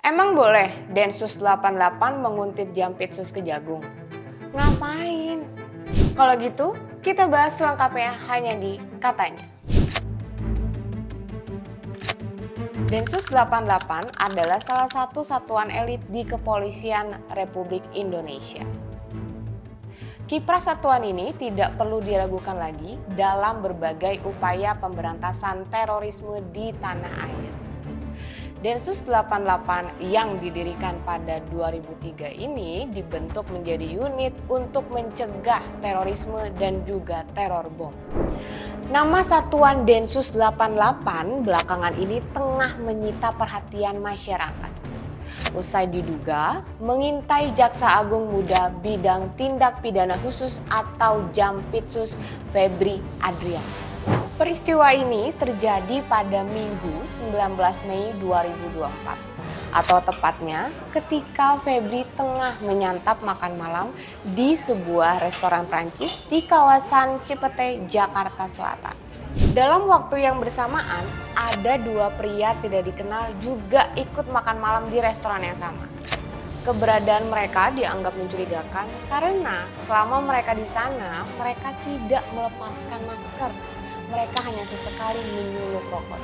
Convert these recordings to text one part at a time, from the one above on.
Emang boleh Densus 88 menguntit Jampitsus Kejagung? Ngapain? Kalau gitu, kita bahas lengkapnya hanya di Katanya. Densus 88 adalah salah satu satuan elit di Kepolisian Republik Indonesia. Kiprah satuan ini tidak perlu diragukan lagi dalam berbagai upaya pemberantasan terorisme di tanah air. Densus 88 yang didirikan pada 2003 ini dibentuk menjadi unit untuk mencegah terorisme dan juga teror bom. Nama satuan Densus 88 belakangan ini tengah menyita perhatian masyarakat. Usai diduga mengintai Jaksa Agung Muda Bidang Tindak Pidana Khusus atau Jampitsus Febri Adriansyah. Peristiwa ini terjadi pada Minggu 19 Mei 2024 atau tepatnya ketika Febri tengah menyantap makan malam di sebuah restoran Prancis di kawasan Cipete, Jakarta Selatan. Dalam waktu yang bersamaan, ada dua pria tidak dikenal juga ikut makan malam di restoran yang sama. Keberadaan mereka dianggap mencurigakan karena selama mereka di sana, mereka tidak melepaskan masker. Mereka hanya sesekali menyulut rokok.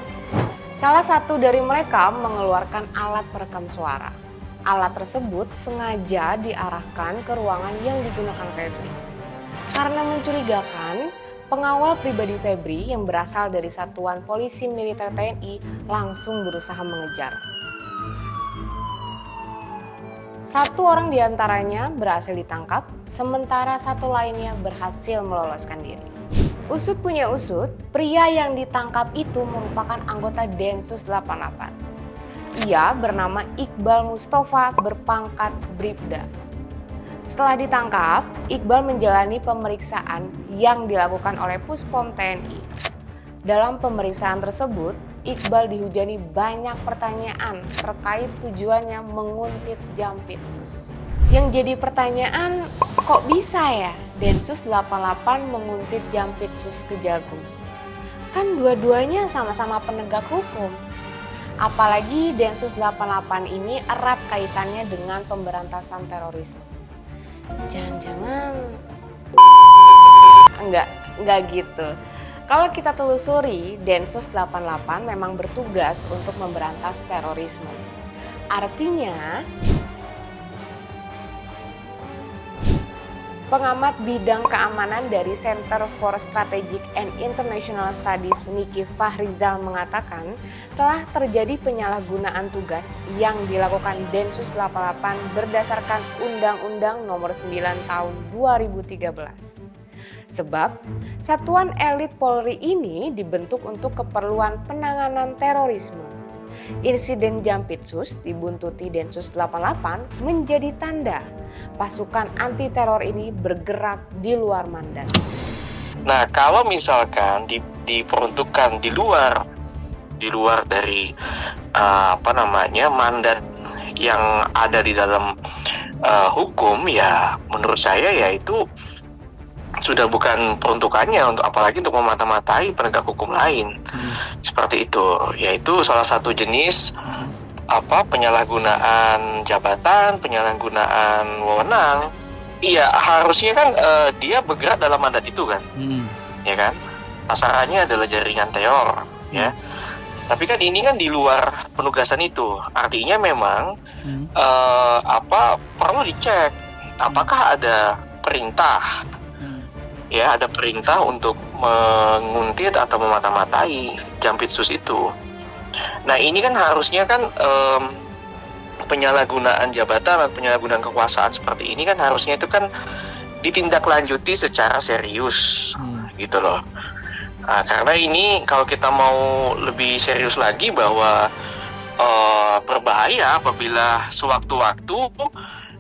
Salah satu dari mereka mengeluarkan alat perekam suara. Alat tersebut sengaja diarahkan ke ruangan yang digunakan Febri. Karena mencurigakan, pengawal pribadi Febri yang berasal dari Satuan Polisi Militer TNI langsung berusaha mengejar. Satu orang diantaranya berhasil ditangkap, sementara satu lainnya berhasil meloloskan diri. Usut punya usut, pria yang ditangkap itu merupakan anggota Densus 88. Ia bernama Iqbal Mustafa berpangkat Bribda. Setelah ditangkap, Iqbal menjalani pemeriksaan yang dilakukan oleh Puspom TNI. Dalam pemeriksaan tersebut, Iqbal dihujani banyak pertanyaan terkait tujuannya menguntit Jampitsus. Yang jadi pertanyaan, kok bisa ya Densus 88 menguntit Jampitsus Kejagung? Kan dua-duanya sama-sama penegak hukum. Apalagi Densus 88 ini erat kaitannya dengan pemberantasan terorisme. Jangan-jangan enggak gitu. Kalau kita telusuri, Densus 88 memang bertugas untuk memberantas terorisme. Artinya, pengamat bidang keamanan dari Center for Strategic and International Studies Niki Fahrizal mengatakan telah terjadi penyalahgunaan tugas yang dilakukan Densus 88 berdasarkan Undang-Undang Nomor 9 Tahun 2013. Sebab satuan elit Polri ini dibentuk untuk keperluan penanganan terorisme. Insiden Jampitsus dibuntuti Densus 88 menjadi tanda pasukan anti teror ini bergerak di luar mandat. Nah, kalau misalkan diperuntukkan di luar dari mandat yang ada di dalam hukum, ya menurut saya ya itu sudah bukan peruntukannya untuk apalagi untuk memata-matai penegak hukum lain. Seperti itu, yaitu salah satu jenis penyalahgunaan jabatan, penyalahgunaan wewenang. Iya, harusnya kan dia bergerak dalam mandat itu kan. Ya kan? Sasarannya adalah jaringan teror, ya. Tapi kan ini kan di luar penugasan itu. Artinya memang perlu dicek apakah ada perintah. Ya, ada perintah untuk menguntit atau memata-matai Jampitsus itu. Nah, ini kan harusnya kan penyalahgunaan jabatan atau penyalahgunaan kekuasaan seperti ini kan harusnya itu kan ditindaklanjuti secara serius, gitu loh. Nah, karena ini kalau kita mau lebih serius lagi bahwa berbahaya apabila sewaktu-waktu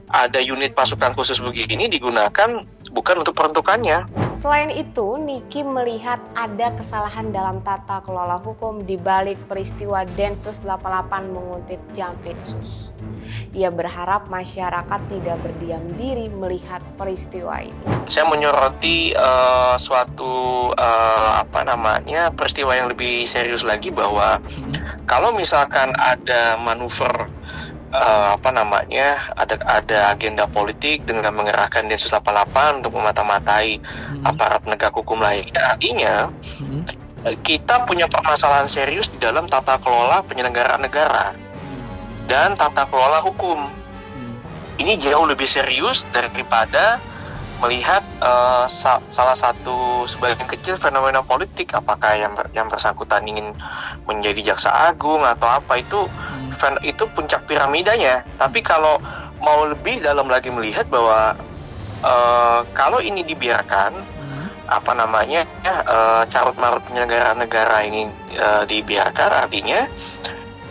ada unit pasukan khusus begini digunakan bukan untuk peruntukannya. Selain itu, Niki melihat ada kesalahan dalam tata kelola hukum di balik peristiwa Densus 88 menguntit Jampitsus. Ia berharap masyarakat tidak berdiam diri melihat peristiwa ini. Saya menyoroti suatu peristiwa yang lebih serius lagi bahwa kalau misalkan ada manuver ada agenda politik dengan mengerahkan Densus 88 untuk memata-matai aparat penegak hukum lainnya. Artinya kita punya permasalahan serius di dalam tata kelola penyelenggaraan negara dan tata kelola hukum. Ini jauh lebih serius daripada melihat salah satu sebagian kecil fenomena politik, apakah yang bersangkutan ingin menjadi jaksa agung atau apa, itu puncak piramidanya. Tapi kalau mau lebih dalam lagi melihat bahwa kalau ini dibiarkan, carut marut penyelenggaraan negara ini dibiarkan, artinya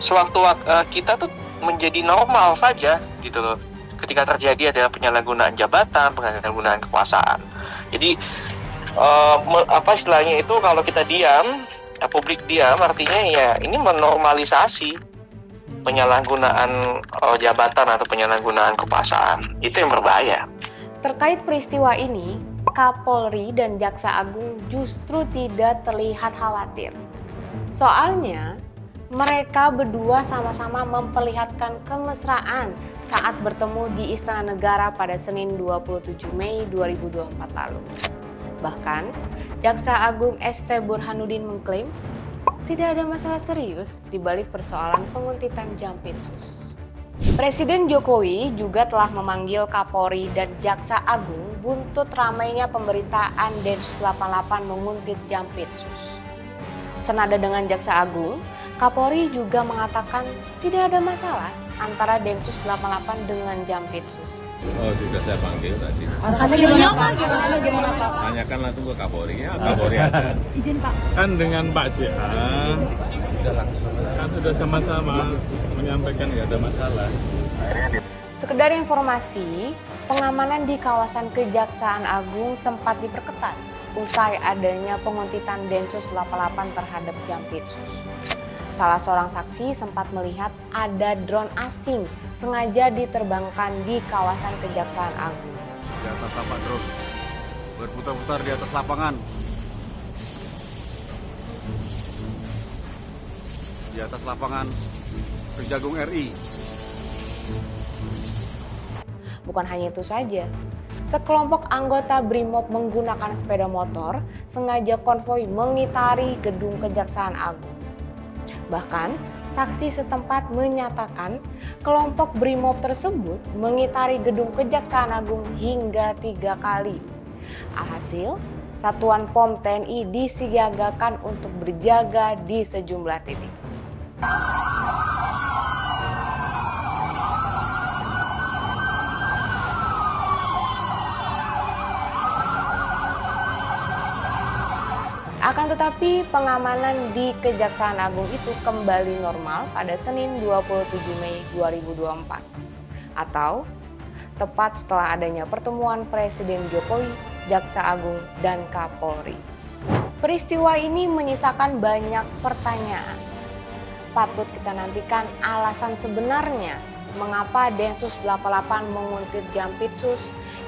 sewaktu kita tuh menjadi normal saja gitu loh. Ketika terjadi ada penyalahgunaan jabatan, penyalahgunaan kekuasaan. Jadi istilahnya itu, kalau kita diam, publik diam, artinya ya ini menormalisasi penyalahgunaan jabatan atau penyalahgunaan kekuasaan. Itu yang berbahaya. Terkait peristiwa ini, Kapolri dan Jaksa Agung justru tidak terlihat khawatir. Soalnya, mereka berdua sama-sama memperlihatkan kemesraan saat bertemu di Istana Negara pada Senin 27 Mei 2024 lalu. Bahkan, Jaksa Agung ST Burhanuddin mengklaim tidak ada masalah serius di balik persoalan penguntitan Jampitsus. Presiden Jokowi juga telah memanggil Kapolri dan Jaksa Agung buntut ramainya pemberitaan Densus 88 menguntit Jampitsus. Senada dengan Jaksa Agung, Kapolri juga mengatakan tidak ada masalah antara Densus 88 dengan Jampitsus. Oh, sudah saya panggil tadi. Hasilnya Pak, gimana Pak? Tanyakan langsung ke Kapolri. Ya, Kapolri ada. Izin Pak. Kan dengan Pak JA kan sudah sama-sama menyampaikan nggak ada masalah. Sekedar informasi, pengamanan di kawasan Kejaksaan Agung sempat diperketat usai adanya penguntitan Densus 88 terhadap Jampitsus. Salah seorang saksi sempat melihat ada drone asing sengaja diterbangkan di kawasan Kejaksaan Agung. Di atas lapak terus, berputar-putar di atas lapangan. Di atas lapangan Kejagung RI. Bukan hanya itu saja, sekelompok anggota BRIMOB menggunakan sepeda motor sengaja konvoi mengitari gedung Kejaksaan Agung. Bahkan, saksi setempat menyatakan kelompok BRIMOB tersebut mengitari gedung Kejaksaan Agung hingga 3 kali. Alhasil, Satuan POM TNI disiagakan untuk berjaga di sejumlah titik. Akan tetapi pengamanan di Kejaksaan Agung itu kembali normal pada Senin 27 Mei 2024 atau tepat setelah adanya pertemuan Presiden Jokowi, Jaksa Agung, dan Kapolri. Peristiwa ini menyisakan banyak pertanyaan. Patut kita nantikan alasan sebenarnya mengapa Densus 88 menguntit Jampitsus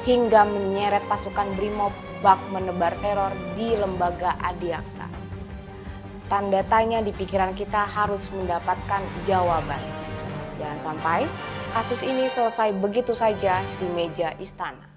hingga menyeret pasukan BRIMOB bak menebar teror di lembaga Adiaksa. Tanda tanya di pikiran kita harus mendapatkan jawaban. Jangan sampai kasus ini selesai begitu saja di meja istana.